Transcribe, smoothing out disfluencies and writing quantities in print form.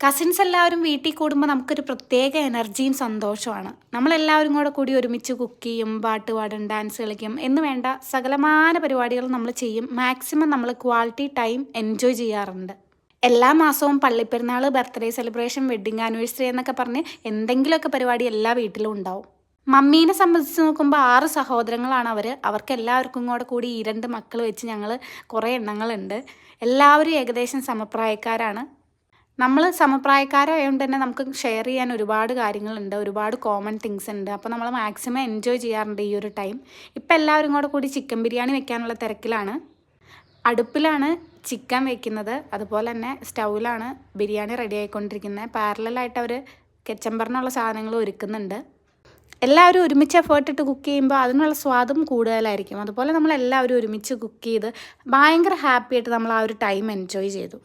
Cousins എല്ലാവരും വീട്ടിൽ കൂടുമ്പോൾ നമുക്കൊരു പ്രത്യേക എനർജിയും സന്തോഷമാണ്. നമ്മളെല്ലാവരും കൂടി ഒരുമിച്ച് കുക്ക് ചെയ്യും, പാട്ട് പാടും, ഡാൻസ് കളിക്കും എന്ന് വേണ്ട സകലമാന പരിപാടികൾ നമ്മൾ ചെയ്യും. മാക്സിമം നമ്മൾ ക്വാളിറ്റി ടൈം എൻജോയ് ചെയ്യാറുണ്ട്. എല്ലാ മാസവും പള്ളിപ്പെരുന്നാൾ, ബർത്ത്ഡേ സെലിബ്രേഷൻ, വെഡ്ഡിങ് ആനിവേഴ്സറി എന്നൊക്കെ പറഞ്ഞ് എന്തെങ്കിലുമൊക്കെ പരിപാടി എല്ലാ വീട്ടിലും ഉണ്ടാവും. മമ്മീനെ സംബന്ധിച്ച് നോക്കുമ്പോൾ 6 സഹോദരങ്ങളാണ് അവർ. അവർക്ക് എല്ലാവർക്കും കൂടി 2 മക്കൾ വെച്ച് ഞങ്ങൾ കുറേ എണ്ണങ്ങളുണ്ട്. എല്ലാവരും ഏകദേശം സമപ്രായക്കാരാണ്. നമ്മൾ സമപ്രായക്കാരായതുകൊണ്ട് തന്നെ നമുക്ക് ഷെയർ ചെയ്യാൻ ഒരുപാട് കാര്യങ്ങളുണ്ട്, ഒരുപാട് കോമൺ തിങ്സ് ഉണ്ട്. അപ്പോൾ നമ്മൾ മാക്സിമം എൻജോയ് ചെയ്യാറുണ്ട് ഈ ഒരു ടൈം. ഇപ്പം എല്ലാവരും കൂടി ചിക്കൻ ബിരിയാണി വെക്കാനുള്ള തിരക്കിലാണ്. അടുപ്പിലാണ് ചിക്കൻ വെക്കുന്നത്, അതുപോലെ തന്നെ സ്റ്റൗവിലാണ് ബിരിയാണി റെഡി ആയിക്കൊണ്ടിരിക്കുന്നത്. പാരലായിട്ട് അവർ കെച്ചമ്പറിനുള്ള സാധനങ്ങൾ ഒരുക്കുന്നുണ്ട്. എല്ലാവരും ഒരുമിച്ച് എഫേർട്ട് ഇട്ട് കുക്ക് ചെയ്യുമ്പോൾ അതിനുള്ള സ്വാദും കൂടുതലായിരിക്കും. അതുപോലെ നമ്മളെല്ലാവരും ഒരുമിച്ച് കുക്ക് ചെയ്ത് ഭയങ്കര ഹാപ്പി ആയിട്ട് നമ്മൾ ആ ഒരു ടൈം എൻജോയ് ചെയ്തു.